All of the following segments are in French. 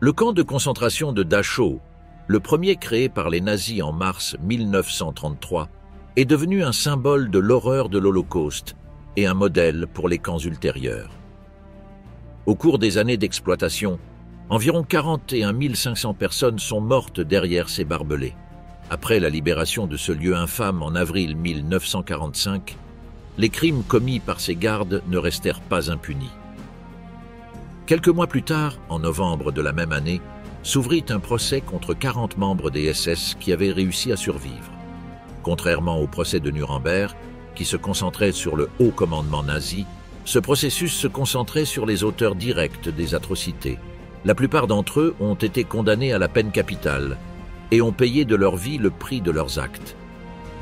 Le camp de concentration de Dachau, le premier créé par les nazis en mars 1933, est devenu un symbole de l'horreur de l'Holocauste et un modèle pour les camps ultérieurs. Au cours des années d'exploitation, environ 41 500 personnes sont mortes derrière ces barbelés. Après la libération de ce lieu infâme en avril 1945, les crimes commis par ces gardes ne restèrent pas impunis. Quelques mois plus tard, en novembre de la même année, s'ouvrit un procès contre 40 membres des SS qui avaient réussi à survivre. Contrairement au procès de Nuremberg, qui se concentrait sur le haut commandement nazi, ce processus se concentrait sur les auteurs directs des atrocités. La plupart d'entre eux ont été condamnés à la peine capitale et ont payé de leur vie le prix de leurs actes.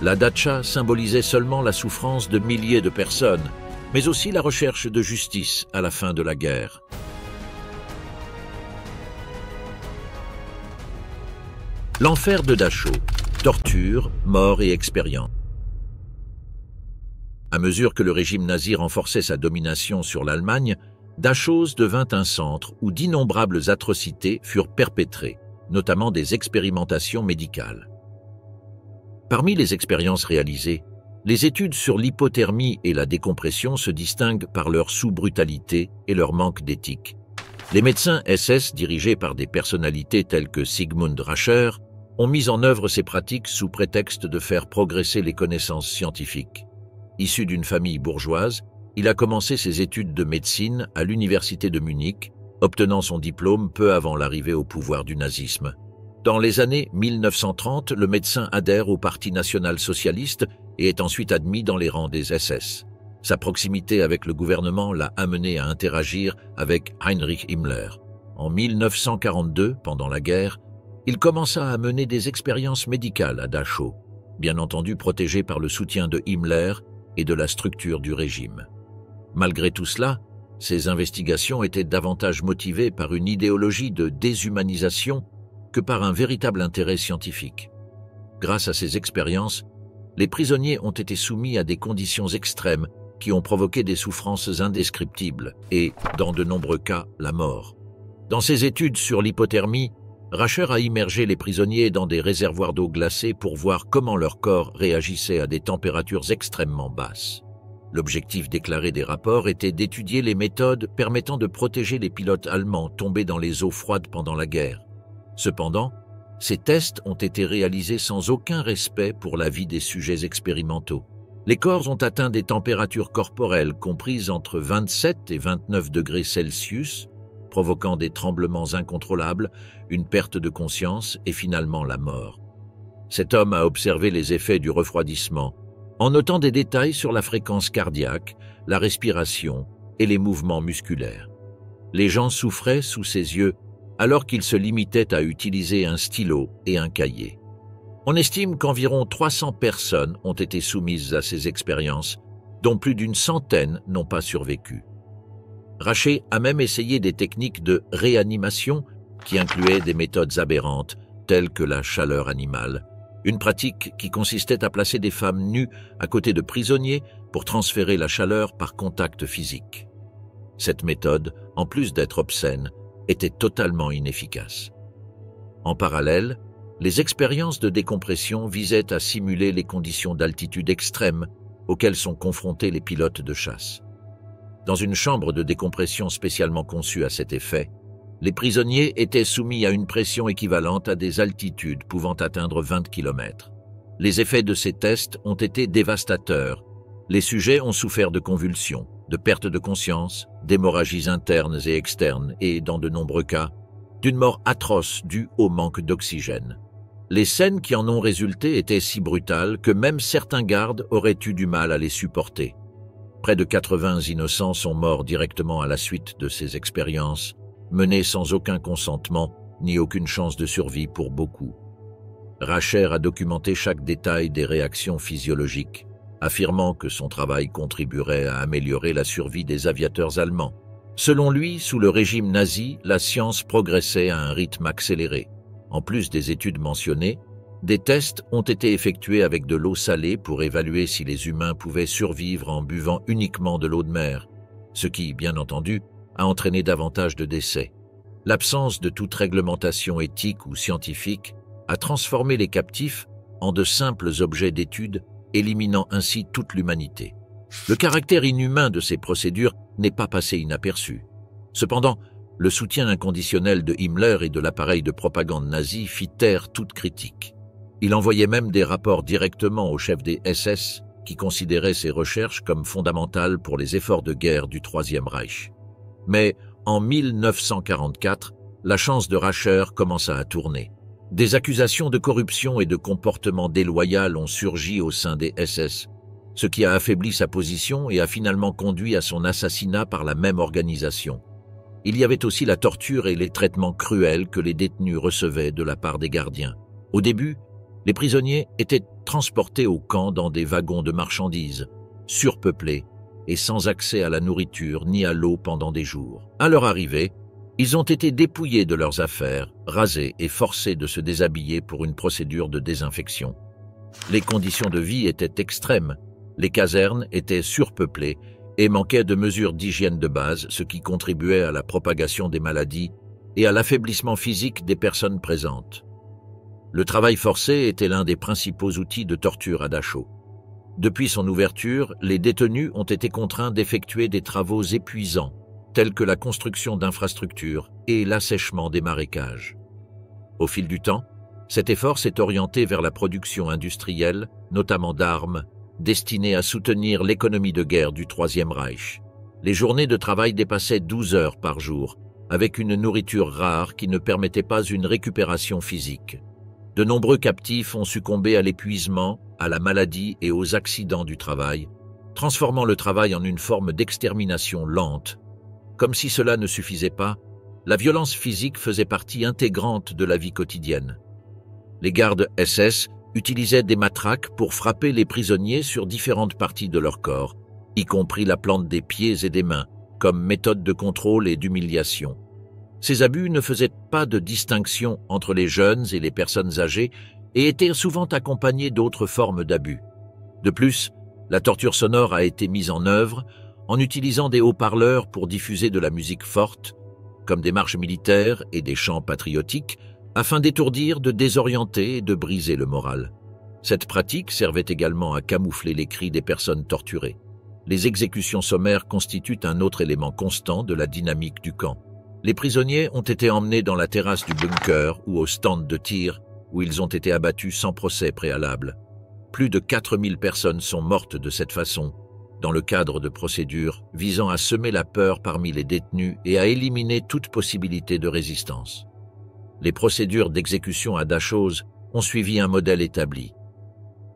La datcha symbolisait seulement la souffrance de milliers de personnes, mais aussi la recherche de justice à la fin de la guerre. L'enfer de Dachau, torture, mort et expérience. À mesure que le régime nazi renforçait sa domination sur l'Allemagne, Dachau devint un centre où d'innombrables atrocités furent perpétrées, notamment des expérimentations médicales. Parmi les expériences réalisées, les études sur l'hypothermie et la décompression se distinguent par leur sous-brutalité et leur manque d'éthique. Les médecins SS, dirigés par des personnalités telles que Sigmund Rascher, ont mis en œuvre ces pratiques sous prétexte de faire progresser les connaissances scientifiques. Issu d'une famille bourgeoise, il a commencé ses études de médecine à l'université de Munich, obtenant son diplôme peu avant l'arrivée au pouvoir du nazisme. Dans les années 1930, le médecin adhère au Parti national-socialiste et est ensuite admis dans les rangs des SS. Sa proximité avec le gouvernement l'a amené à interagir avec Heinrich Himmler. En 1942, pendant la guerre, il commença à mener des expériences médicales à Dachau, bien entendu protégé par le soutien de Himmler et de la structure du régime. Malgré tout cela, ces investigations étaient davantage motivées par une idéologie de déshumanisation que par un véritable intérêt scientifique. Grâce à ces expériences, les prisonniers ont été soumis à des conditions extrêmes qui ont provoqué des souffrances indescriptibles et, dans de nombreux cas, la mort. Dans ses études sur l'hypothermie, Rascher a immergé les prisonniers dans des réservoirs d'eau glacée pour voir comment leur corps réagissait à des températures extrêmement basses. L'objectif déclaré des rapports était d'étudier les méthodes permettant de protéger les pilotes allemands tombés dans les eaux froides pendant la guerre. Cependant, ces tests ont été réalisés sans aucun respect pour la vie des sujets expérimentaux. Les corps ont atteint des températures corporelles comprises entre 27 et 29 degrés Celsius, provoquant des tremblements incontrôlables, une perte de conscience et finalement la mort. Cet homme a observé les effets du refroidissement, en notant des détails sur la fréquence cardiaque, la respiration et les mouvements musculaires. Les gens souffraient sous ses yeux alors qu'il se limitait à utiliser un stylo et un cahier. On estime qu'environ 300 personnes ont été soumises à ces expériences, dont plus d'une centaine n'ont pas survécu. Rascher a même essayé des techniques de réanimation qui incluaient des méthodes aberrantes, telles que la chaleur animale, une pratique qui consistait à placer des femmes nues à côté de prisonniers pour transférer la chaleur par contact physique. Cette méthode, en plus d'être obscène, était totalement inefficace. En parallèle, les expériences de décompression visaient à simuler les conditions d'altitude extrême auxquelles sont confrontés les pilotes de chasse. Dans une chambre de décompression spécialement conçue à cet effet, les prisonniers étaient soumis à une pression équivalente à des altitudes pouvant atteindre 20 km. Les effets de ces tests ont été dévastateurs. Les sujets ont souffert de convulsions, de perte de conscience, d'hémorragies internes et externes et, dans de nombreux cas, d'une mort atroce due au manque d'oxygène. Les scènes qui en ont résulté étaient si brutales que même certains gardes auraient eu du mal à les supporter. Près de 80 innocents sont morts directement à la suite de ces expériences, menées sans aucun consentement ni aucune chance de survie pour beaucoup. Rascher a documenté chaque détail des réactions physiologiques, affirmant que son travail contribuerait à améliorer la survie des aviateurs allemands. Selon lui, sous le régime nazi, la science progressait à un rythme accéléré. En plus des études mentionnées, des tests ont été effectués avec de l'eau salée pour évaluer si les humains pouvaient survivre en buvant uniquement de l'eau de mer, ce qui, bien entendu, a entraîné davantage de décès. L'absence de toute réglementation éthique ou scientifique a transformé les captifs en de simples objets d'étude, éliminant ainsi toute l'humanité. Le caractère inhumain de ces procédures n'est pas passé inaperçu. Cependant, le soutien inconditionnel de Himmler et de l'appareil de propagande nazi fit taire toute critique. Il envoyait même des rapports directement au chef des SS, qui considérait ces recherches comme fondamentales pour les efforts de guerre du Troisième Reich. Mais en 1944, la chance de Rascher commença à tourner. Des accusations de corruption et de comportement déloyal ont surgi au sein des SS, ce qui a affaibli sa position et a finalement conduit à son assassinat par la même organisation. Il y avait aussi la torture et les traitements cruels que les détenus recevaient de la part des gardiens. Au début, les prisonniers étaient transportés au camp dans des wagons de marchandises, surpeuplés et sans accès à la nourriture ni à l'eau pendant des jours. À leur arrivée, ils ont été dépouillés de leurs affaires, rasés et forcés de se déshabiller pour une procédure de désinfection. Les conditions de vie étaient extrêmes, les casernes étaient surpeuplées et manquaient de mesures d'hygiène de base, ce qui contribuait à la propagation des maladies et à l'affaiblissement physique des personnes présentes. Le travail forcé était l'un des principaux outils de torture à Dachau. Depuis son ouverture, les détenus ont été contraints d'effectuer des travaux épuisants, tels que la construction d'infrastructures et l'assèchement des marécages. Au fil du temps, cet effort s'est orienté vers la production industrielle, notamment d'armes, destinées à soutenir l'économie de guerre du Troisième Reich. Les journées de travail dépassaient 12 heures par jour, avec une nourriture rare qui ne permettait pas une récupération physique. De nombreux captifs ont succombé à l'épuisement, à la maladie et aux accidents du travail, transformant le travail en une forme d'extermination lente. Comme si cela ne suffisait pas, la violence physique faisait partie intégrante de la vie quotidienne. Les gardes SS utilisaient des matraques pour frapper les prisonniers sur différentes parties de leur corps, y compris la plante des pieds et des mains, comme méthode de contrôle et d'humiliation. Ces abus ne faisaient pas de distinction entre les jeunes et les personnes âgées et étaient souvent accompagnés d'autres formes d'abus. De plus, la torture sonore a été mise en œuvre en utilisant des haut-parleurs pour diffuser de la musique forte, comme des marches militaires et des chants patriotiques, afin d'étourdir, de désorienter et de briser le moral. Cette pratique servait également à camoufler les cris des personnes torturées. Les exécutions sommaires constituent un autre élément constant de la dynamique du camp. Les prisonniers ont été emmenés dans la terrasse du bunker ou au stand de tir, où ils ont été abattus sans procès préalable. Plus de 4000 personnes sont mortes de cette façon, dans le cadre de procédures visant à semer la peur parmi les détenus et à éliminer toute possibilité de résistance. Les procédures d'exécution à Dachau ont suivi un modèle établi.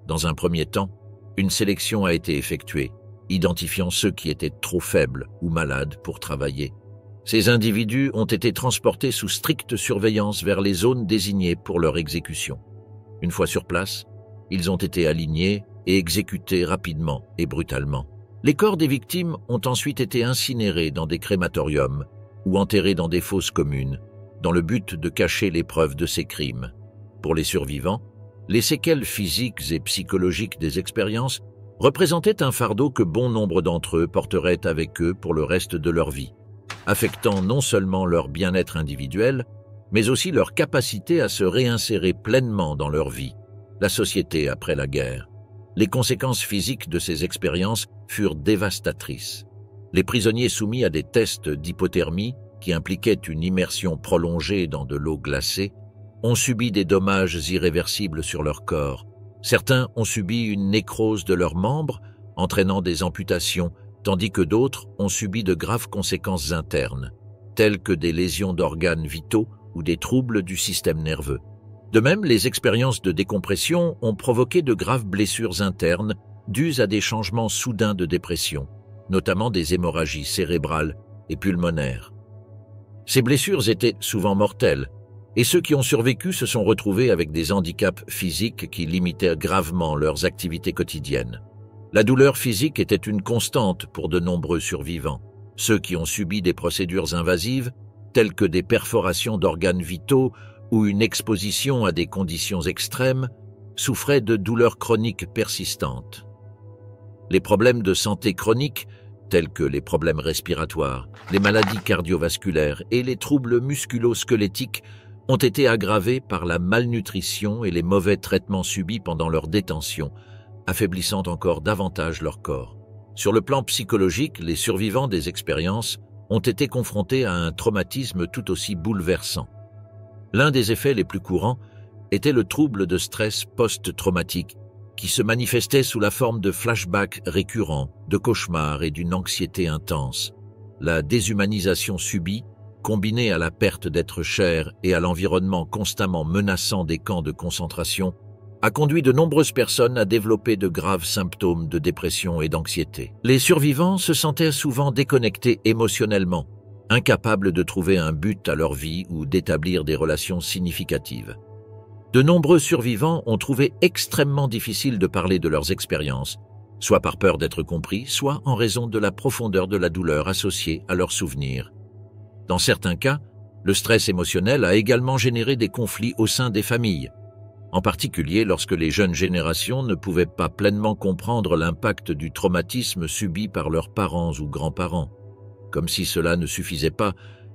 Dans un premier temps, une sélection a été effectuée, identifiant ceux qui étaient trop faibles ou malades pour travailler. Ces individus ont été transportés sous stricte surveillance vers les zones désignées pour leur exécution. Une fois sur place, ils ont été alignés et exécutés rapidement et brutalement. Les corps des victimes ont ensuite été incinérés dans des crématoriums ou enterrés dans des fosses communes, dans le but de cacher les preuves de ces crimes. Pour les survivants, les séquelles physiques et psychologiques des expériences représentaient un fardeau que bon nombre d'entre eux porteraient avec eux pour le reste de leur vie, affectant non seulement leur bien-être individuel, mais aussi leur capacité à se réinsérer pleinement dans leur vie, la société après la guerre. Les conséquences physiques de ces expériences furent dévastatrices. Les prisonniers soumis à des tests d'hypothermie, qui impliquaient une immersion prolongée dans de l'eau glacée, ont subi des dommages irréversibles sur leur corps. Certains ont subi une nécrose de leurs membres, entraînant des amputations, tandis que d'autres ont subi de graves conséquences internes, telles que des lésions d'organes vitaux ou des troubles du système nerveux. De même, les expériences de décompression ont provoqué de graves blessures internes dues à des changements soudains de dépression, notamment des hémorragies cérébrales et pulmonaires. Ces blessures étaient souvent mortelles, et ceux qui ont survécu se sont retrouvés avec des handicaps physiques qui limitaient gravement leurs activités quotidiennes. La douleur physique était une constante pour de nombreux survivants. Ceux qui ont subi des procédures invasives, telles que des perforations d'organes vitaux ou une exposition à des conditions extrêmes, souffraient de douleurs chroniques persistantes. Les problèmes de santé chroniques, tels que les problèmes respiratoires, les maladies cardiovasculaires et les troubles musculo-squelettiques, ont été aggravés par la malnutrition et les mauvais traitements subis pendant leur détention, affaiblissant encore davantage leur corps. Sur le plan psychologique, les survivants des expériences ont été confrontés à un traumatisme tout aussi bouleversant. L'un des effets les plus courants était le trouble de stress post-traumatique, qui se manifestait sous la forme de flashbacks récurrents, de cauchemars et d'une anxiété intense. La déshumanisation subie, combinée à la perte d'être cher et à l'environnement constamment menaçant des camps de concentration, a conduit de nombreuses personnes à développer de graves symptômes de dépression et d'anxiété. Les survivants se sentaient souvent déconnectés émotionnellement, incapables de trouver un but à leur vie ou d'établir des relations significatives. De nombreux survivants ont trouvé extrêmement difficile de parler de leurs expériences, soit par peur d'être compris, soit en raison de la profondeur de la douleur associée à leurs souvenirs. Dans certains cas, le stress émotionnel a également généré des conflits au sein des familles, en particulier lorsque les jeunes générations ne pouvaient pas pleinement comprendre l'impact du traumatisme subi par leurs parents ou grands-parents. Comme si cela ne suffisait pas,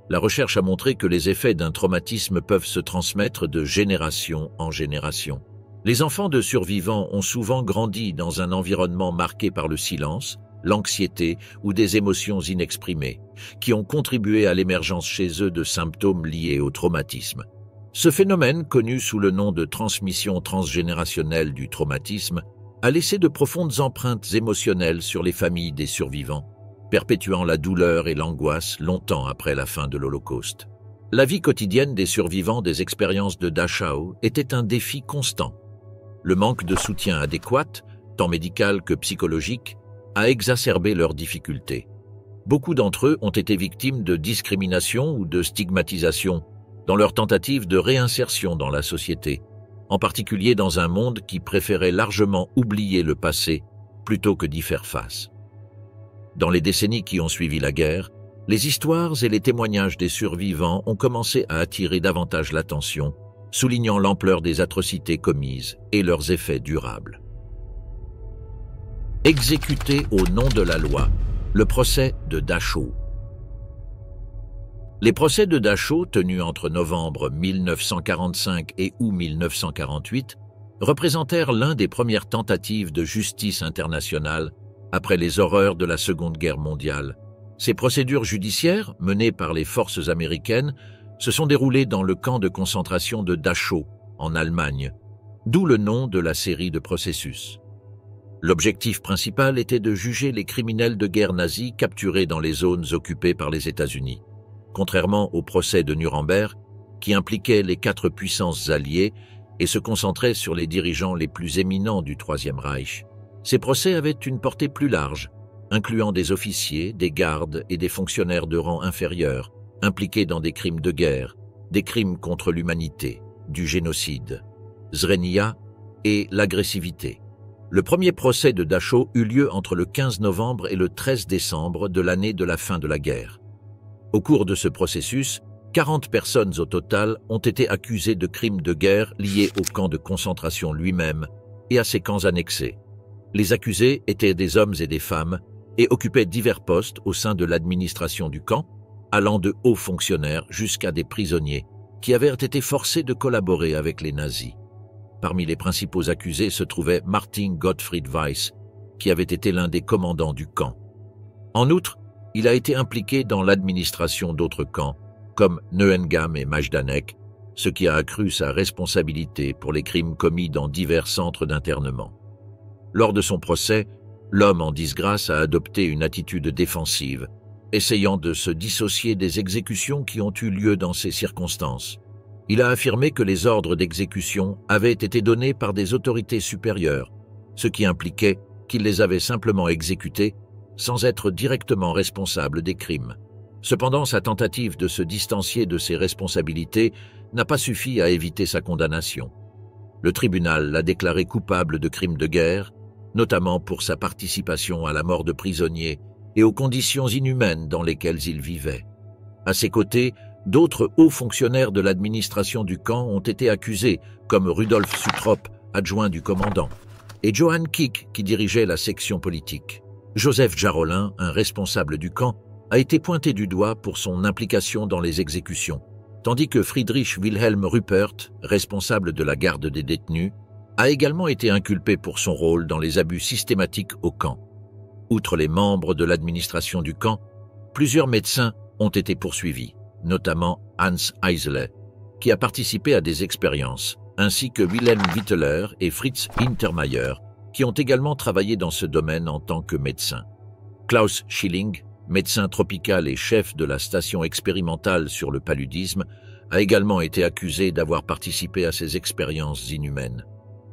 la recherche a montré que les effets d'un traumatisme peuvent se transmettre de génération en génération. Les enfants de survivants ont souvent grandi dans un environnement marqué par le silence, l'anxiété ou des émotions inexprimées, qui ont contribué à l'émergence chez eux de symptômes liés au traumatisme. Ce phénomène, connu sous le nom de transmission transgénérationnelle du traumatisme, a laissé de profondes empreintes émotionnelles sur les familles des survivants, perpétuant la douleur et l'angoisse longtemps après la fin de l'Holocauste. La vie quotidienne des survivants des expériences de Dachau était un défi constant. Le manque de soutien adéquat, tant médical que psychologique, a exacerbé leurs difficultés. Beaucoup d'entre eux ont été victimes de discrimination ou de stigmatisation dans leur tentative de réinsertion dans la société, en particulier dans un monde qui préférait largement oublier le passé plutôt que d'y faire face. Dans les décennies qui ont suivi la guerre, les histoires et les témoignages des survivants ont commencé à attirer davantage l'attention, soulignant l'ampleur des atrocités commises et leurs effets durables. Exécutés au nom de la loi, le procès de Dachau. Les procès de Dachau, tenus entre novembre 1945 et août 1948, représentèrent l'un des premières tentatives de justice internationale après les horreurs de la Seconde Guerre mondiale. Ces procédures judiciaires, menées par les forces américaines, se sont déroulées dans le camp de concentration de Dachau, en Allemagne, d'où le nom de la série de processus. L'objectif principal était de juger les criminels de guerre nazis capturés dans les zones occupées par les États-Unis. Contrairement au procès de Nuremberg, qui impliquait les 4 puissances alliées et se concentrait sur les dirigeants les plus éminents du Troisième Reich, ces procès avaient une portée plus large, incluant des officiers, des gardes et des fonctionnaires de rang inférieur, impliqués dans des crimes de guerre, des crimes contre l'humanité, du génocide, Zrenia et l'agressivité. Le premier procès de Dachau eut lieu entre le 15 novembre et le 13 décembre de l'année de la fin de la guerre. Au cours de ce processus, 40 personnes au total ont été accusées de crimes de guerre liés au camp de concentration lui-même et à ses camps annexés. Les accusés étaient des hommes et des femmes et occupaient divers postes au sein de l'administration du camp, allant de hauts fonctionnaires jusqu'à des prisonniers qui avaient été forcés de collaborer avec les nazis. Parmi les principaux accusés se trouvait Martin Gottfried Weiss, qui avait été l'un des commandants du camp. En outre, il a été impliqué dans l'administration d'autres camps, comme Neuengamme et Majdanek, ce qui a accru sa responsabilité pour les crimes commis dans divers centres d'internement. Lors de son procès, l'homme en disgrâce a adopté une attitude défensive, essayant de se dissocier des exécutions qui ont eu lieu dans ces circonstances. Il a affirmé que les ordres d'exécution avaient été donnés par des autorités supérieures, ce qui impliquait qu'il les avait simplement exécutés sans être directement responsable des crimes. Cependant, sa tentative de se distancier de ses responsabilités n'a pas suffi à éviter sa condamnation. Le tribunal l'a déclaré coupable de crimes de guerre, notamment pour sa participation à la mort de prisonniers et aux conditions inhumaines dans lesquelles il vivait. À ses côtés, d'autres hauts fonctionnaires de l'administration du camp ont été accusés, comme Rudolf Suttrop, adjoint du commandant, et Johann Kick, qui dirigeait la section politique. Joseph Jarolin, un responsable du camp, a été pointé du doigt pour son implication dans les exécutions, tandis que Friedrich Wilhelm Ruppert, responsable de la garde des détenus, a également été inculpé pour son rôle dans les abus systématiques au camp. Outre les membres de l'administration du camp, plusieurs médecins ont été poursuivis, notamment Hans Eisele, qui a participé à des expériences, ainsi que Wilhelm Witteler et Fritz Hintermeyer, qui ont également travaillé dans ce domaine en tant que médecins. Klaus Schilling, médecin tropical et chef de la station expérimentale sur le paludisme, a également été accusé d'avoir participé à ces expériences inhumaines.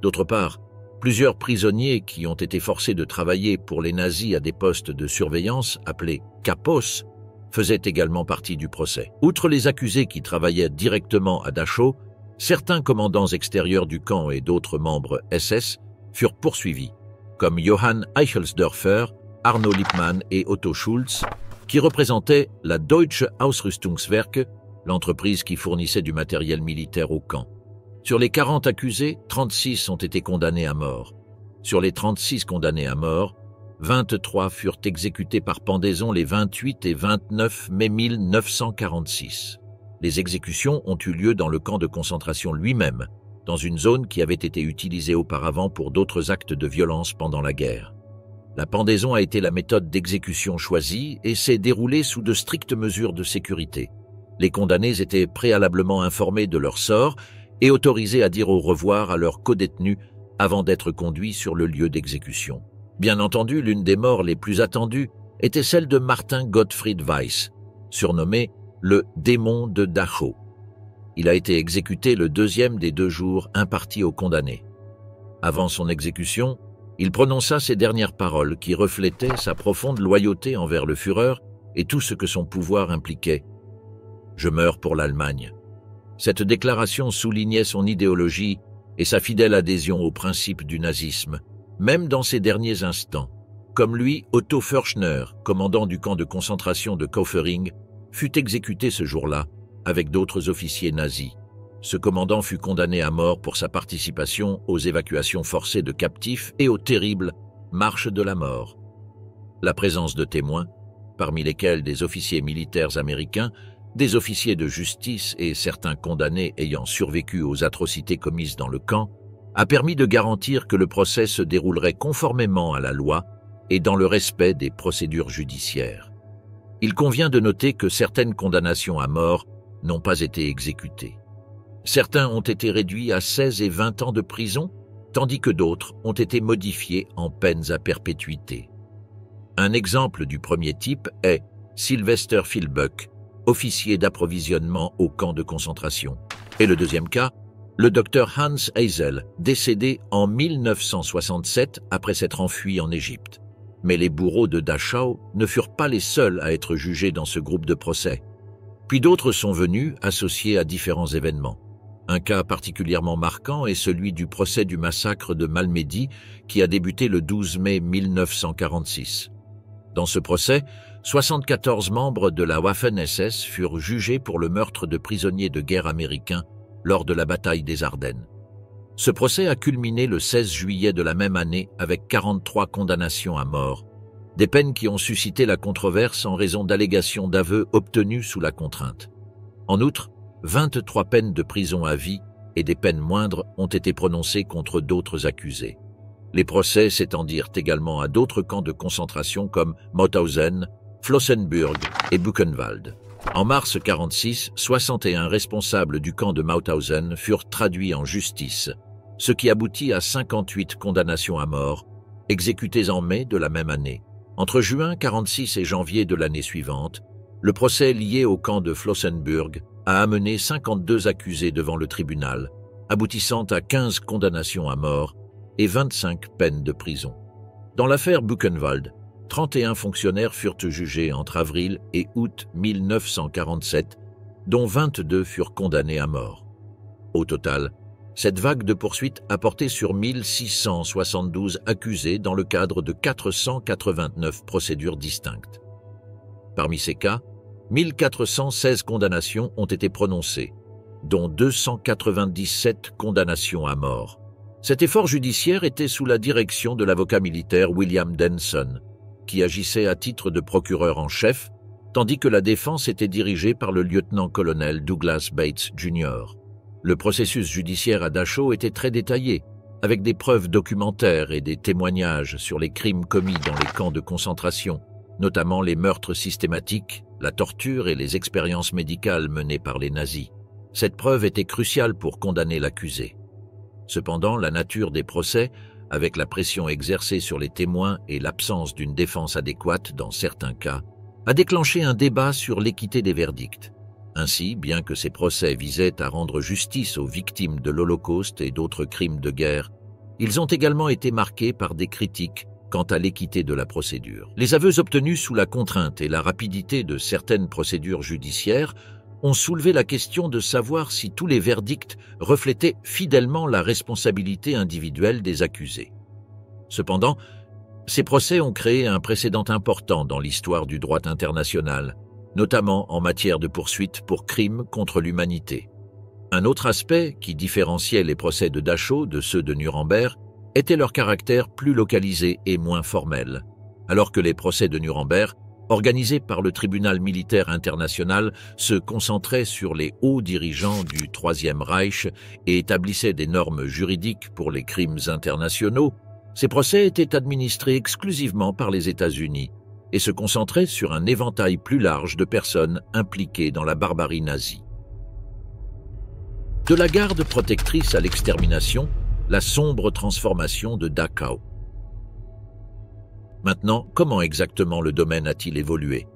D'autre part, plusieurs prisonniers qui ont été forcés de travailler pour les nazis à des postes de surveillance, appelés Kapos, faisaient également partie du procès. Outre les accusés qui travaillaient directement à Dachau, certains commandants extérieurs du camp et d'autres membres SS furent poursuivis, comme Johann Eichelsdörfer, Arno Lippmann et Otto Schulz, qui représentaient la Deutsche Ausrüstungswerke, l'entreprise qui fournissait du matériel militaire au camp. Sur les 40 accusés, 36 ont été condamnés à mort. Sur les 36 condamnés à mort, 23 furent exécutés par pendaison les 28 et 29 mai 1946. Les exécutions ont eu lieu dans le camp de concentration lui-même, dans une zone qui avait été utilisée auparavant pour d'autres actes de violence pendant la guerre. La pendaison a été la méthode d'exécution choisie et s'est déroulée sous de strictes mesures de sécurité. Les condamnés étaient préalablement informés de leur sort et autorisés à dire au revoir à leurs codétenus avant d'être conduits sur le lieu d'exécution. Bien entendu, l'une des morts les plus attendues était celle de Martin Gottfried Weiss, surnommé le « démon de Dachau ». Il a été exécuté le 2e des 2 jours impartis aux condamnés. Avant son exécution, il prononça ces dernières paroles qui reflétaient sa profonde loyauté envers le Führer et tout ce que son pouvoir impliquait. « Je meurs pour l'Allemagne ». Cette déclaration soulignait son idéologie et sa fidèle adhésion aux principes du nazisme, même dans ses derniers instants. Comme lui, Otto Fürchner, commandant du camp de concentration de Kaufering, fut exécuté ce jour-là, avec d'autres officiers nazis. Ce commandant fut condamné à mort pour sa participation aux évacuations forcées de captifs et aux terribles marches de la mort. La présence de témoins, parmi lesquels des officiers militaires américains, des officiers de justice et certains condamnés ayant survécu aux atrocités commises dans le camp, a permis de garantir que le procès se déroulerait conformément à la loi et dans le respect des procédures judiciaires. Il convient de noter que certaines condamnations à mort n'ont pas été exécutées. Certains ont été réduits à 16 et 20 ans de prison, tandis que d'autres ont été modifiés en peines à perpétuité. Un exemple du premier type est Sylvester Philbuck, officier d'approvisionnement au camp de concentration. Et le deuxième cas, le docteur Hans Eisele, décédé en 1967 après s'être enfui en Égypte. Mais les bourreaux de Dachau ne furent pas les seuls à être jugés dans ce groupe de procès. Puis d'autres sont venus, associés à différents événements. Un cas particulièrement marquant est celui du procès du massacre de Malmedy qui a débuté le 12 mai 1946. Dans ce procès, 74 membres de la Waffen-SS furent jugés pour le meurtre de prisonniers de guerre américains lors de la bataille des Ardennes. Ce procès a culminé le 16 juillet de la même année avec 43 condamnations à mort, des peines qui ont suscité la controverse en raison d'allégations d'aveux obtenus sous la contrainte. En outre, 23 peines de prison à vie et des peines moindres ont été prononcées contre d'autres accusés. Les procès s'étendirent également à d'autres camps de concentration comme Mauthausen, Flossenbürg et Buchenwald. En mars 1946, 61 responsables du camp de Mauthausen furent traduits en justice, ce qui aboutit à 58 condamnations à mort, exécutées en mai de la même année. Entre juin 1946 et janvier de l'année suivante, le procès lié au camp de Flossenbürg a amené 52 accusés devant le tribunal, aboutissant à 15 condamnations à mort et 25 peines de prison. Dans l'affaire Buchenwald, 31 fonctionnaires furent jugés entre avril et août 1947, dont 22 furent condamnés à mort. Au total, cette vague de poursuites a porté sur 1672 accusés dans le cadre de 489 procédures distinctes. Parmi ces cas, 1416 condamnations ont été prononcées, dont 297 condamnations à mort. Cet effort judiciaire était sous la direction de l'avocat militaire William Denson. qui agissait à titre de procureur en chef, tandis que la défense était dirigée par le lieutenant-colonel Douglas Bates Jr. Le processus judiciaire à Dachau était très détaillé, avec des preuves documentaires et des témoignages sur les crimes commis dans les camps de concentration, notamment les meurtres systématiques, la torture et les expériences médicales menées par les nazis. Cette preuve était cruciale pour condamner l'accusé. Cependant, la nature des procès, avec la pression exercée sur les témoins et l'absence d'une défense adéquate dans certains cas, a déclenché un débat sur l'équité des verdicts. Ainsi, bien que ces procès visaient à rendre justice aux victimes de l'Holocauste et d'autres crimes de guerre, ils ont également été marqués par des critiques quant à l'équité de la procédure. Les aveux obtenus sous la contrainte et la rapidité de certaines procédures judiciaires ont soulevé la question de savoir si tous les verdicts reflétaient fidèlement la responsabilité individuelle des accusés. Cependant, ces procès ont créé un précédent important dans l'histoire du droit international, notamment en matière de poursuites pour crimes contre l'humanité. Un autre aspect qui différenciait les procès de Dachau de ceux de Nuremberg était leur caractère plus localisé et moins formel, alors que les procès de Nuremberg, organisés par le tribunal militaire international, se concentraient sur les hauts dirigeants du Troisième Reich et établissaient des normes juridiques pour les crimes internationaux. Ces procès étaient administrés exclusivement par les États-Unis et se concentraient sur un éventail plus large de personnes impliquées dans la barbarie nazie. De la garde protectrice à l'extermination, la sombre transformation de Dachau. Maintenant, comment exactement le domaine a-t-il évolué?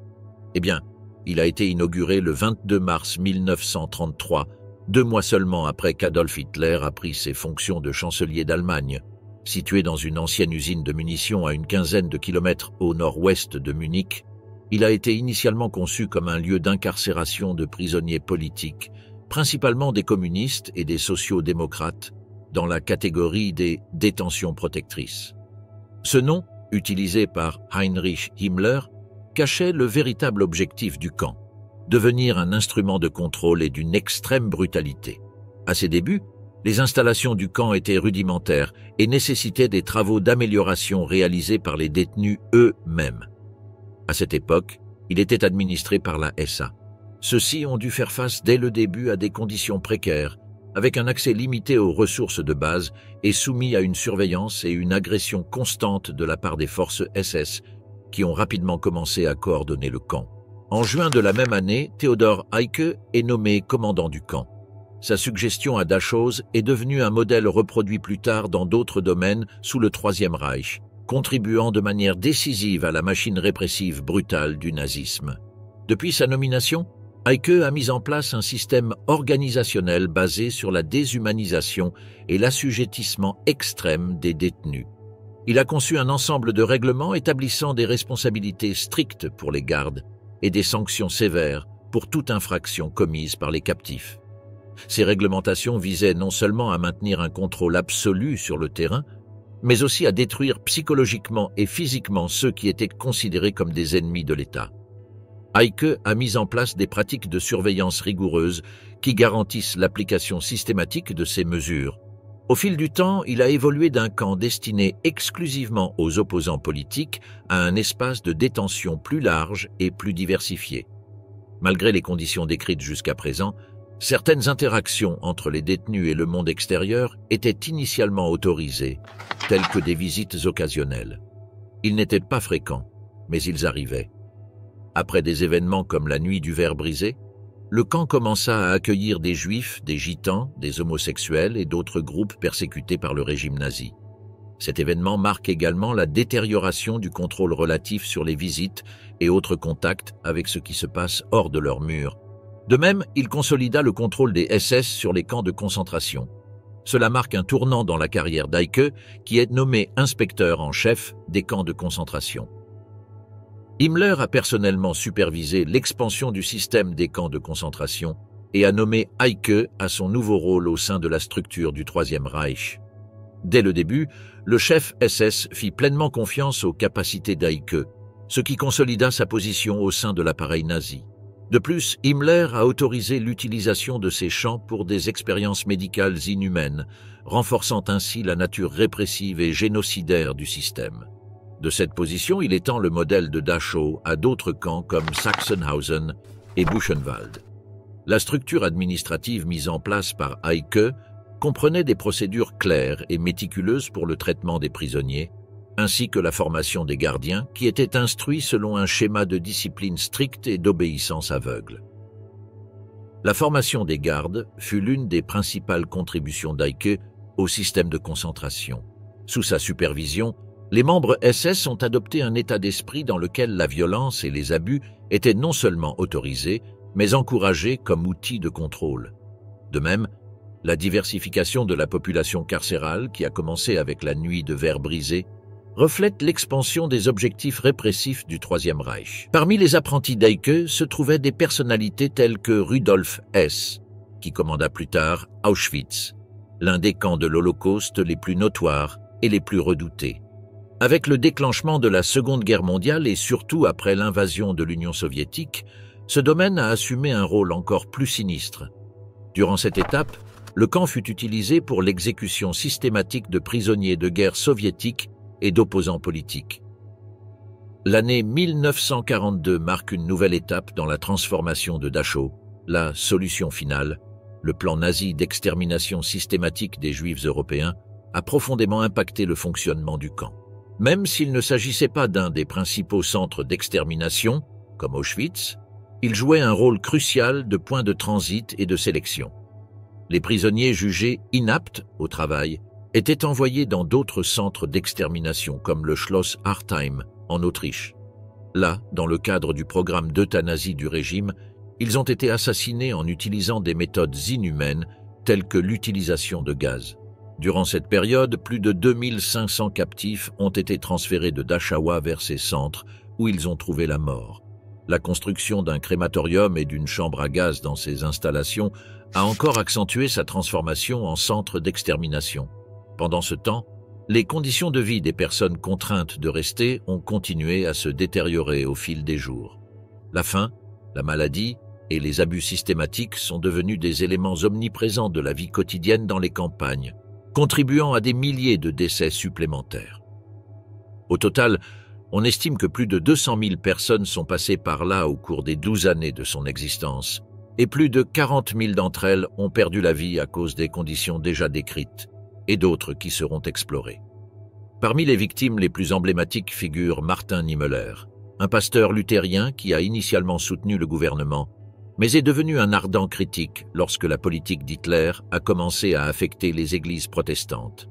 Eh bien, il a été inauguré le 22 mars 1933, 2 mois seulement après qu'Adolf Hitler a pris ses fonctions de chancelier d'Allemagne. Situé dans une ancienne usine de munitions à une quinzaine de kilomètres au nord-ouest de Munich, il a été initialement conçu comme un lieu d'incarcération de prisonniers politiques, principalement des communistes et des sociaux-démocrates, dans la catégorie des détentions protectrices. Ce nom, utilisé par Heinrich Himmler, cachait le véritable objectif du camp, devenir un instrument de contrôle et d'une extrême brutalité. À ses débuts, les installations du camp étaient rudimentaires et nécessitaient des travaux d'amélioration réalisés par les détenus eux-mêmes. À cette époque, il était administré par la SA. Ceux-ci ont dû faire face dès le début à des conditions précaires, avec un accès limité aux ressources de base et soumis à une surveillance et une agression constante de la part des forces SS, qui ont rapidement commencé à coordonner le camp. En juin de la même année, Theodor Eicke est nommé commandant du camp. Sa suggestion à Dachau est devenue un modèle reproduit plus tard dans d'autres domaines sous le Troisième Reich, contribuant de manière décisive à la machine répressive brutale du nazisme. Depuis sa nomination, Eicke a mis en place un système organisationnel basé sur la déshumanisation et l'assujettissement extrême des détenus. Il a conçu un ensemble de règlements établissant des responsabilités strictes pour les gardes et des sanctions sévères pour toute infraction commise par les captifs. Ces réglementations visaient non seulement à maintenir un contrôle absolu sur le terrain, mais aussi à détruire psychologiquement et physiquement ceux qui étaient considérés comme des ennemis de l'État. Eicke a mis en place des pratiques de surveillance rigoureuses qui garantissent l'application systématique de ces mesures. Au fil du temps, il a évolué d'un camp destiné exclusivement aux opposants politiques à un espace de détention plus large et plus diversifié. Malgré les conditions décrites jusqu'à présent, certaines interactions entre les détenus et le monde extérieur étaient initialement autorisées, telles que des visites occasionnelles. Ils n'étaient pas fréquents, mais ils arrivaient. Après des événements comme la nuit du verre brisé, le camp commença à accueillir des juifs, des gitans, des homosexuels et d'autres groupes persécutés par le régime nazi. Cet événement marque également la détérioration du contrôle relatif sur les visites et autres contacts avec ce qui se passe hors de leurs murs. De même, il consolida le contrôle des SS sur les camps de concentration. Cela marque un tournant dans la carrière d'Eicke, qui est nommé inspecteur en chef des camps de concentration. Himmler a personnellement supervisé l'expansion du système des camps de concentration et a nommé Eicke à son nouveau rôle au sein de la structure du Troisième Reich. Dès le début, le chef SS fit pleinement confiance aux capacités d'Eicke, ce qui consolida sa position au sein de l'appareil nazi. De plus, Himmler a autorisé l'utilisation de ces champs pour des expériences médicales inhumaines, renforçant ainsi la nature répressive et génocidaire du système. De cette position, il étend le modèle de Dachau à d'autres camps comme Sachsenhausen et Buchenwald. La structure administrative mise en place par Eicke comprenait des procédures claires et méticuleuses pour le traitement des prisonniers, ainsi que la formation des gardiens qui étaient instruits selon un schéma de discipline stricte et d'obéissance aveugle. La formation des gardes fut l'une des principales contributions d'Eicke au système de concentration. Sous sa supervision, les membres SS ont adopté un état d'esprit dans lequel la violence et les abus étaient non seulement autorisés, mais encouragés comme outil de contrôle. De même, la diversification de la population carcérale, qui a commencé avec la nuit de verre brisé, reflète l'expansion des objectifs répressifs du Troisième Reich. Parmi les apprentis d'Eicke se trouvaient des personnalités telles que Rudolf Hess, qui commanda plus tard Auschwitz, l'un des camps de l'Holocauste les plus notoires et les plus redoutés. Avec le déclenchement de la Seconde Guerre mondiale et surtout après l'invasion de l'Union soviétique, ce domaine a assumé un rôle encore plus sinistre. Durant cette étape, le camp fut utilisé pour l'exécution systématique de prisonniers de guerre soviétiques et d'opposants politiques. L'année 1942 marque une nouvelle étape dans la transformation de Dachau, la solution finale. Le plan nazi d'extermination systématique des Juifs européens a profondément impacté le fonctionnement du camp. Même s'il ne s'agissait pas d'un des principaux centres d'extermination, comme Auschwitz, il jouait un rôle crucial de point de transit et de sélection. Les prisonniers jugés inaptes au travail étaient envoyés dans d'autres centres d'extermination comme le Schloss Hartheim en Autriche. Là, dans le cadre du programme d'euthanasie du régime, ils ont été assassinés en utilisant des méthodes inhumaines telles que l'utilisation de gaz. Durant cette période, plus de 2500 captifs ont été transférés de Dachau vers ces centres où ils ont trouvé la mort. La construction d'un crématorium et d'une chambre à gaz dans ces installations a encore accentué sa transformation en centre d'extermination. Pendant ce temps, les conditions de vie des personnes contraintes de rester ont continué à se détériorer au fil des jours. La faim, la maladie et les abus systématiques sont devenus des éléments omniprésents de la vie quotidienne dans les campagnes, contribuant à des milliers de décès supplémentaires. Au total, on estime que plus de 200 000 personnes sont passées par là au cours des 12 années de son existence, et plus de 40 000 d'entre elles ont perdu la vie à cause des conditions déjà décrites, et d'autres qui seront explorées. Parmi les victimes les plus emblématiques figure Martin Niemöller, un pasteur luthérien qui a initialement soutenu le gouvernement, mais est devenu un ardent critique lorsque la politique d'Hitler a commencé à affecter les églises protestantes.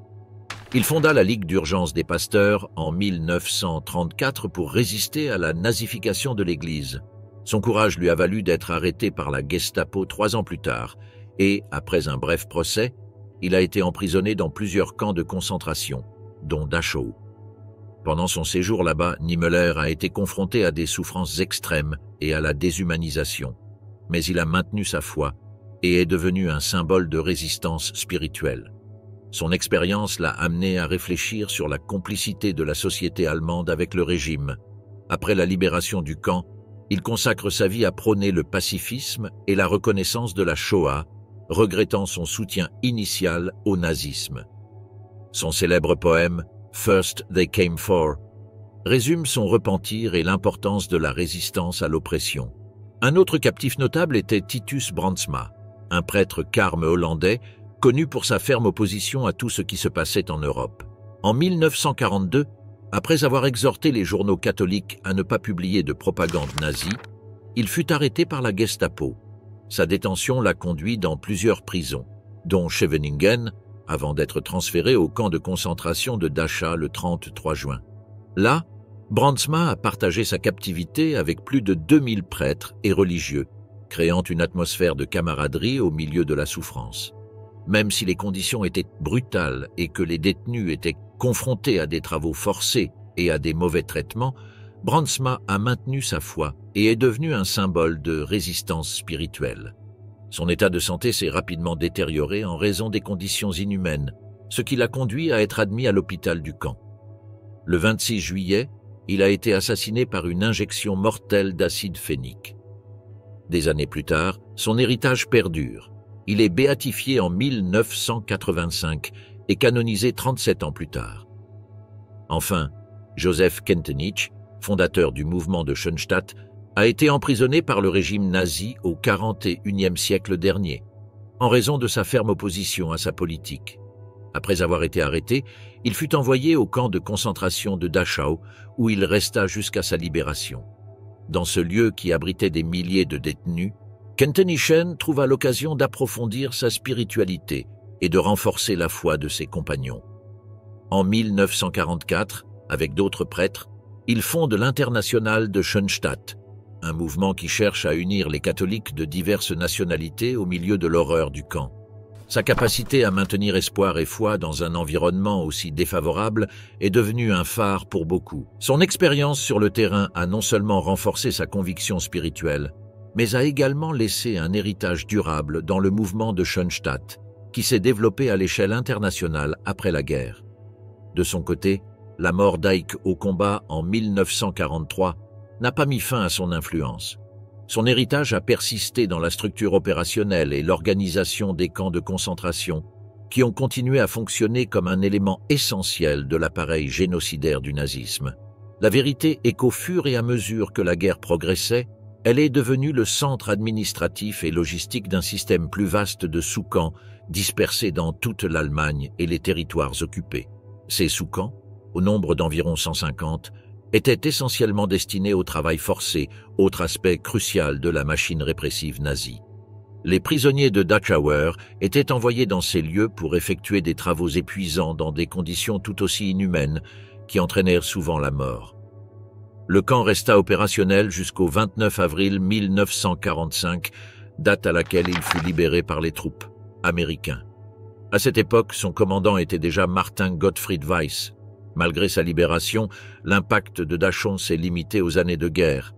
Il fonda la Ligue d'urgence des pasteurs en 1934 pour résister à la nazification de l'Église. Son courage lui a valu d'être arrêté par la Gestapo 3 ans plus tard et, après un bref procès, il a été emprisonné dans plusieurs camps de concentration, dont Dachau. Pendant son séjour là-bas, Niemöller a été confronté à des souffrances extrêmes et à la déshumanisation, mais il a maintenu sa foi et est devenu un symbole de résistance spirituelle. Son expérience l'a amené à réfléchir sur la complicité de la société allemande avec le régime. Après la libération du camp, il consacre sa vie à prôner le pacifisme et la reconnaissance de la Shoah, regrettant son soutien initial au nazisme. Son célèbre poème « First They Came For » résume son repentir et l'importance de la résistance à l'oppression. Un autre captif notable était Titus Brandsma, un prêtre carme hollandais connu pour sa ferme opposition à tout ce qui se passait en Europe. En 1942, après avoir exhorté les journaux catholiques à ne pas publier de propagande nazie, il fut arrêté par la Gestapo. Sa détention l'a conduit dans plusieurs prisons, dont Scheveningen, avant d'être transféré au camp de concentration de Dachau le 33 juin. Là, Brandsma a partagé sa captivité avec plus de 2000 prêtres et religieux, créant une atmosphère de camaraderie au milieu de la souffrance. Même si les conditions étaient brutales et que les détenus étaient confrontés à des travaux forcés et à des mauvais traitements, Brandsma a maintenu sa foi et est devenu un symbole de résistance spirituelle. Son état de santé s'est rapidement détérioré en raison des conditions inhumaines, ce qui l'a conduit à être admis à l'hôpital du camp. Le 26 juillet, il a été assassiné par une injection mortelle d'acide phénique. Des années plus tard, son héritage perdure. Il est béatifié en 1985 et canonisé 37 ans plus tard. Enfin, Joseph Kentenich, fondateur du mouvement de Schoenstatt, a été emprisonné par le régime nazi au XLIe siècle dernier, en raison de sa ferme opposition à sa politique. Après avoir été arrêté, il fut envoyé au camp de concentration de Dachau, où il resta jusqu'à sa libération. Dans ce lieu qui abritait des milliers de détenus, Kentenichen trouva l'occasion d'approfondir sa spiritualité et de renforcer la foi de ses compagnons. En 1944, avec d'autres prêtres, il fonde l'Internationale de Schoenstatt, un mouvement qui cherche à unir les catholiques de diverses nationalités au milieu de l'horreur du camp. Sa capacité à maintenir espoir et foi dans un environnement aussi défavorable est devenue un phare pour beaucoup. Son expérience sur le terrain a non seulement renforcé sa conviction spirituelle, mais a également laissé un héritage durable dans le mouvement de Schoenstatt, qui s'est développé à l'échelle internationale après la guerre. De son côté, la mort d'Eich au combat en 1943 n'a pas mis fin à son influence. Son héritage a persisté dans la structure opérationnelle et l'organisation des camps de concentration, qui ont continué à fonctionner comme un élément essentiel de l'appareil génocidaire du nazisme. La vérité est qu'au fur et à mesure que la guerre progressait, elle est devenue le centre administratif et logistique d'un système plus vaste de sous-camps dispersés dans toute l'Allemagne et les territoires occupés. Ces sous-camps, au nombre d'environ 150, étaient essentiellement destinés au travail forcé, autre aspect crucial de la machine répressive nazie. Les prisonniers de Dachauer étaient envoyés dans ces lieux pour effectuer des travaux épuisants dans des conditions tout aussi inhumaines qui entraînèrent souvent la mort. Le camp resta opérationnel jusqu'au 29 avril 1945, date à laquelle il fut libéré par les troupes américaines. À cette époque, son commandant était déjà Martin Gottfried Weiss. Malgré sa libération, l'impact de Dachau s'est limité aux années de guerre.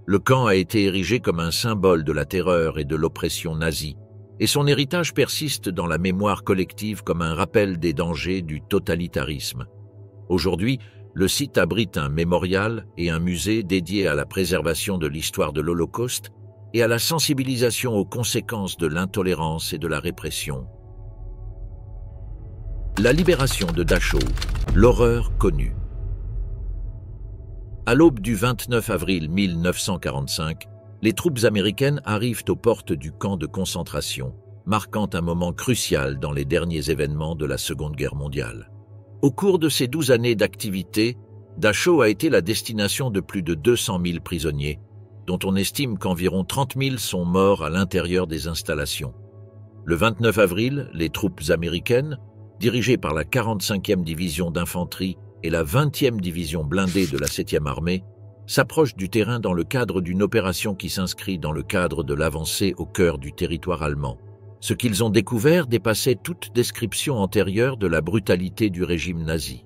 Le camp a été érigé comme un symbole de la terreur et de l'oppression nazie, et son héritage persiste dans la mémoire collective comme un rappel des dangers du totalitarisme. Aujourd'hui, le site abrite un mémorial et un musée dédiés à la préservation de l'histoire de l'Holocauste et à la sensibilisation aux conséquences de l'intolérance et de la répression. La libération de Dachau, l'horreur connue. À l'aube du 29 avril 1945, les troupes américaines arrivent aux portes du camp de concentration, marquant un moment crucial dans les derniers événements de la Seconde Guerre mondiale. Au cours de ces 12 années d'activité, Dachau a été la destination de plus de 200 000 prisonniers, dont on estime qu'environ 30 000 sont morts à l'intérieur des installations. Le 29 avril, les troupes américaines, dirigées par la 45e division d'infanterie et la 20e division blindée de la 7e armée, s'approchent du terrain dans le cadre d'une opération qui s'inscrit dans le cadre de l'avancée au cœur du territoire allemand. Ce qu'ils ont découvert dépassait toute description antérieure de la brutalité du régime nazi.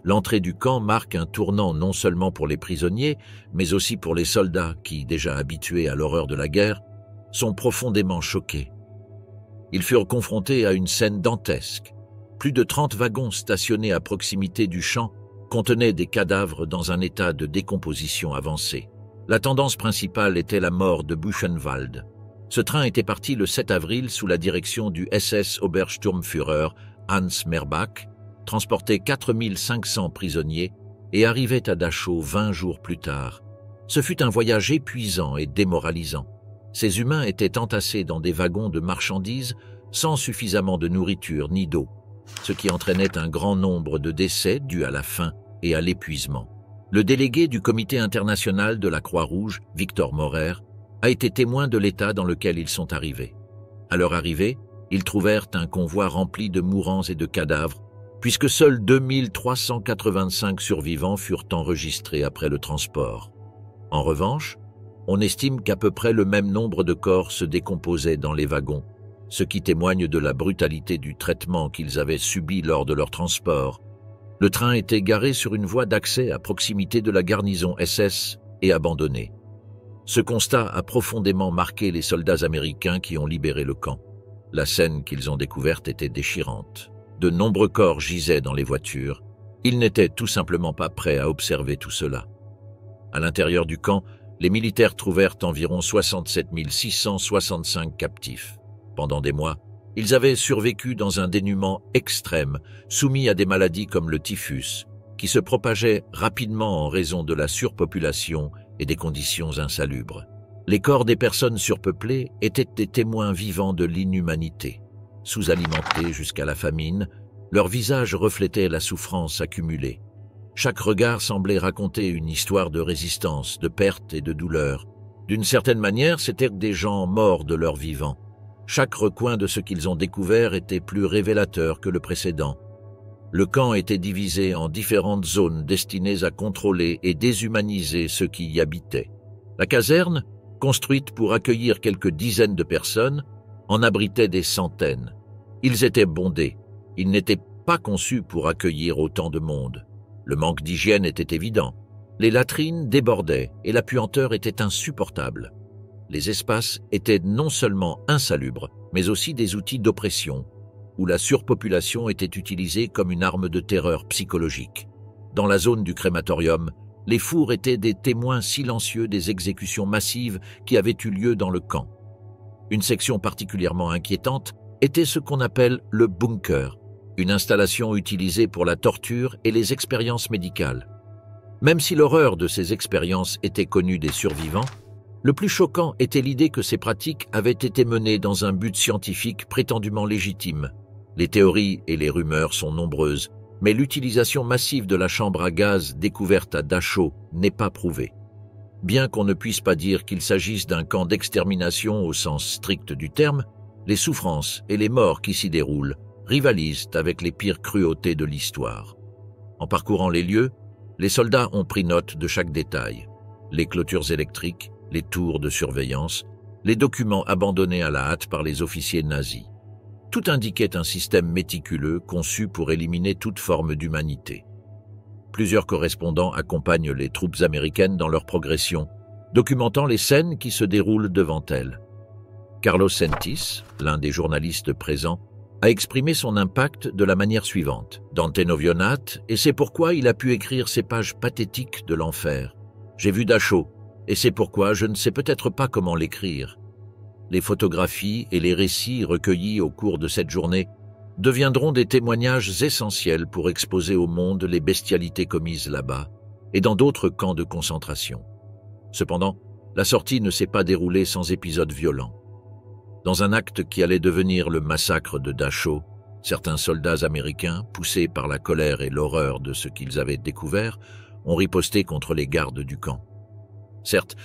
L'entrée du camp marque un tournant non seulement pour les prisonniers, mais aussi pour les soldats qui, déjà habitués à l'horreur de la guerre, sont profondément choqués. Ils furent confrontés à une scène dantesque. Plus de 30 wagons stationnés à proximité du champ contenaient des cadavres dans un état de décomposition avancée. La tendance principale était la mort de Buchenwald. Ce train était parti le 7 avril sous la direction du SS Obersturmführer Hans Merbach, transportait 4500 prisonniers et arrivait à Dachau 20 jours plus tard. Ce fut un voyage épuisant et démoralisant. Ces humains étaient entassés dans des wagons de marchandises sans suffisamment de nourriture ni d'eau, ce qui entraînait un grand nombre de décès dus à la faim et à l'épuisement. Le délégué du Comité international de la Croix-Rouge, Victor Maurer, a été témoin de l'état dans lequel ils sont arrivés. À leur arrivée, ils trouvèrent un convoi rempli de mourants et de cadavres, puisque seuls 2385 survivants furent enregistrés après le transport. En revanche, on estime qu'à peu près le même nombre de corps se décomposaient dans les wagons, ce qui témoigne de la brutalité du traitement qu'ils avaient subi lors de leur transport. Le train était garé sur une voie d'accès à proximité de la garnison SS et abandonné. Ce constat a profondément marqué les soldats américains qui ont libéré le camp. La scène qu'ils ont découverte était déchirante. De nombreux corps gisaient dans les voitures. Ils n'étaient tout simplement pas prêts à observer tout cela. À l'intérieur du camp, les militaires trouvèrent environ 67 665 captifs. Pendant des mois, ils avaient survécu dans un dénuement extrême, soumis à des maladies comme le typhus, qui qui se propageait rapidement en raison de la surpopulation et des conditions insalubres. Les corps des personnes surpeuplées étaient des témoins vivants de l'inhumanité. Sous-alimentés jusqu'à la famine, leurs visages reflétaient la souffrance accumulée. Chaque regard semblait raconter une histoire de résistance, de perte et de douleur. D'une certaine manière, c'étaient des gens morts de leur vivant. Chaque recoin de ce qu'ils ont découvert était plus révélateur que le précédent. Le camp était divisé en différentes zones destinées à contrôler et déshumaniser ceux qui y habitaient. La caserne, construite pour accueillir quelques dizaines de personnes, en abritait des centaines. Ils étaient bondés. Ils n'étaient pas conçus pour accueillir autant de monde. Le manque d'hygiène était évident. Les latrines débordaient et la puanteur était insupportable. Les espaces étaient non seulement insalubres, mais aussi des outils d'oppression, où la surpopulation était utilisée comme une arme de terreur psychologique. Dans la zone du crématorium, les fours étaient des témoins silencieux des exécutions massives qui avaient eu lieu dans le camp. Une section particulièrement inquiétante était ce qu'on appelle le bunker, une installation utilisée pour la torture et les expériences médicales. Même si l'horreur de ces expériences était connue des survivants, le plus choquant était l'idée que ces pratiques avaient été menées dans un but scientifique prétendument légitime. Les théories et les rumeurs sont nombreuses, mais l'utilisation massive de la chambre à gaz découverte à Dachau n'est pas prouvée. Bien qu'on ne puisse pas dire qu'il s'agisse d'un camp d'extermination au sens strict du terme, les souffrances et les morts qui s'y déroulent rivalisent avec les pires cruautés de l'histoire. En parcourant les lieux, les soldats ont pris note de chaque détail. Les clôtures électriques, les tours de surveillance, les documents abandonnés à la hâte par les officiers nazis. Tout indiquait un système méticuleux conçu pour éliminer toute forme d'humanité. Plusieurs correspondants accompagnent les troupes américaines dans leur progression, documentant les scènes qui se déroulent devant elles. Carlos Sentis, l'un des journalistes présents, a exprimé son impact de la manière suivante. Dante Novionat, et c'est pourquoi il a pu écrire ces pages pathétiques de l'enfer. J'ai vu Dachau, et c'est pourquoi je ne sais peut-être pas comment l'écrire. Les photographies et les récits recueillis au cours de cette journée deviendront des témoignages essentiels pour exposer au monde les bestialités commises là-bas et dans d'autres camps de concentration. Cependant, la sortie ne s'est pas déroulée sans épisodes violents. Dans un acte qui allait devenir le massacre de Dachau, certains soldats américains, poussés par la colère et l'horreur de ce qu'ils avaient découvert, ont riposté contre les gardes du camp. Certes,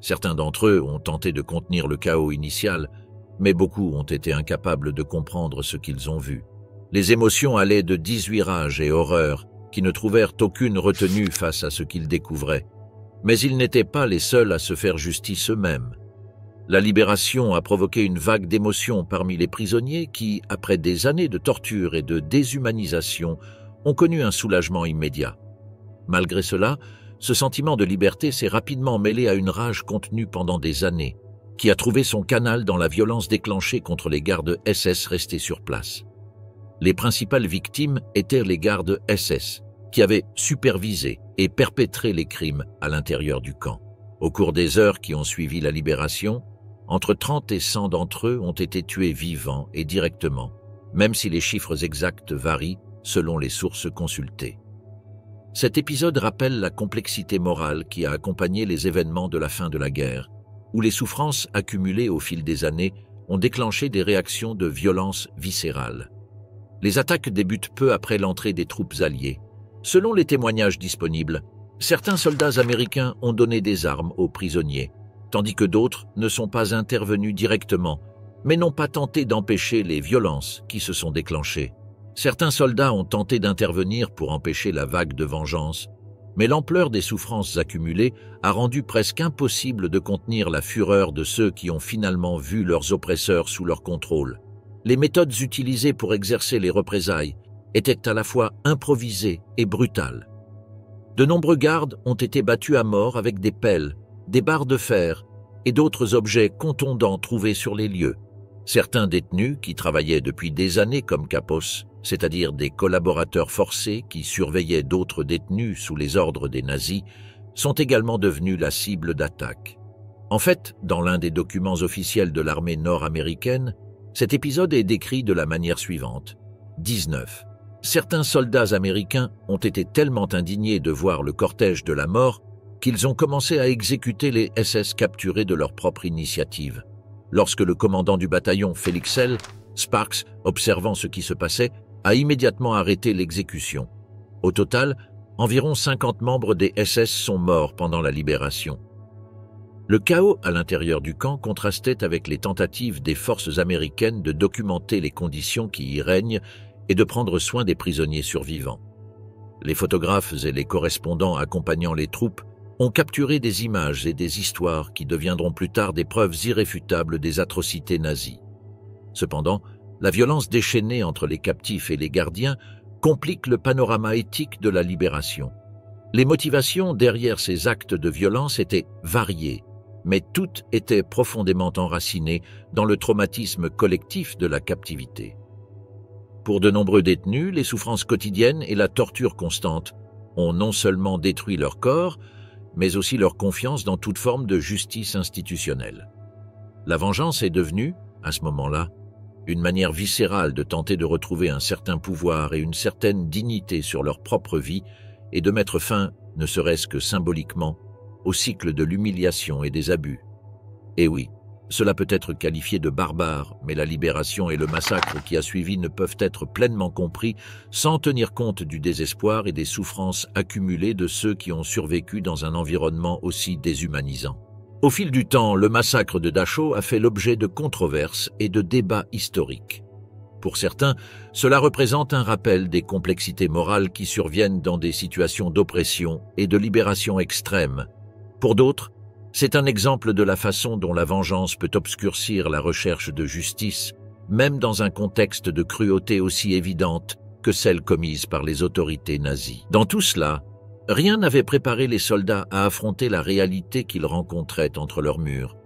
certains d'entre eux ont tenté de contenir le chaos initial, mais beaucoup ont été incapables de comprendre ce qu'ils ont vu. Les émotions allaient de 18 rages et horreurs qui ne trouvèrent aucune retenue face à ce qu'ils découvraient. Mais ils n'étaient pas les seuls à se faire justice eux-mêmes. La libération a provoqué une vague d'émotions parmi les prisonniers qui, après des années de torture et de déshumanisation, ont connu un soulagement immédiat. Malgré cela, ce sentiment de liberté s'est rapidement mêlé à une rage contenue pendant des années, qui a trouvé son canal dans la violence déclenchée contre les gardes SS restés sur place. Les principales victimes étaient les gardes SS, qui avaient supervisé et perpétré les crimes à l'intérieur du camp. Au cours des heures qui ont suivi la libération, entre 30 et 100 d'entre eux ont été tués vivants et directement, même si les chiffres exacts varient selon les sources consultées. Cet épisode rappelle la complexité morale qui a accompagné les événements de la fin de la guerre, où les souffrances accumulées au fil des années ont déclenché des réactions de violence viscérale. Les attaques débutent peu après l'entrée des troupes alliées. Selon les témoignages disponibles, certains soldats américains ont donné des armes aux prisonniers, tandis que d'autres ne sont pas intervenus directement, mais n'ont pas tenté d'empêcher les violences qui se sont déclenchées. Certains soldats ont tenté d'intervenir pour empêcher la vague de vengeance, mais l'ampleur des souffrances accumulées a rendu presque impossible de contenir la fureur de ceux qui ont finalement vu leurs oppresseurs sous leur contrôle. Les méthodes utilisées pour exercer les représailles étaient à la fois improvisées et brutales. De nombreux gardes ont été battus à mort avec des pelles, des barres de fer et d'autres objets contondants trouvés sur les lieux. Certains détenus qui travaillaient depuis des années comme capos, c'est-à-dire des collaborateurs forcés qui surveillaient d'autres détenus sous les ordres des nazis, sont également devenus la cible d'attaques. En fait, dans l'un des documents officiels de l'armée nord-américaine, cet épisode est décrit de la manière suivante. 19. Certains soldats américains ont été tellement indignés de voir le cortège de la mort qu'ils ont commencé à exécuter les SS capturés de leur propre initiative. Lorsque le commandant du bataillon, Felix L. Sparks, observant ce qui se passait, a immédiatement arrêté l'exécution. Au total, environ 50 membres des SS sont morts pendant la libération. Le chaos à l'intérieur du camp contrastait avec les tentatives des forces américaines de documenter les conditions qui y règnent et de prendre soin des prisonniers survivants. Les photographes et les correspondants accompagnant les troupes ont capturé des images et des histoires qui deviendront plus tard des preuves irréfutables des atrocités nazies. Cependant, la violence déchaînée entre les captifs et les gardiens complique le panorama éthique de la libération. Les motivations derrière ces actes de violence étaient variées, mais toutes étaient profondément enracinées dans le traumatisme collectif de la captivité. Pour de nombreux détenus, les souffrances quotidiennes et la torture constante ont non seulement détruit leur corps, mais aussi leur confiance dans toute forme de justice institutionnelle. La vengeance est devenue, à ce moment-là, une manière viscérale de tenter de retrouver un certain pouvoir et une certaine dignité sur leur propre vie et de mettre fin, ne serait-ce que symboliquement, au cycle de l'humiliation et des abus. Et oui, cela peut être qualifié de barbare, mais la libération et le massacre qui a suivi ne peuvent être pleinement compris sans tenir compte du désespoir et des souffrances accumulées de ceux qui ont survécu dans un environnement aussi déshumanisant. Au fil du temps, le massacre de Dachau a fait l'objet de controverses et de débats historiques. Pour certains, cela représente un rappel des complexités morales qui surviennent dans des situations d'oppression et de libération extrême. Pour d'autres, c'est un exemple de la façon dont la vengeance peut obscurcir la recherche de justice, même dans un contexte de cruauté aussi évidente que celle commise par les autorités nazies. Dans tout cela, rien n'avait préparé les soldats à affronter la réalité qu'ils rencontraient entre leurs murs.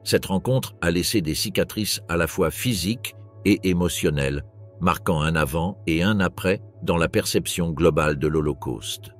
Cette rencontre a laissé des cicatrices à la fois physiques et émotionnelles, marquant un avant et un après dans la perception globale de l'Holocauste.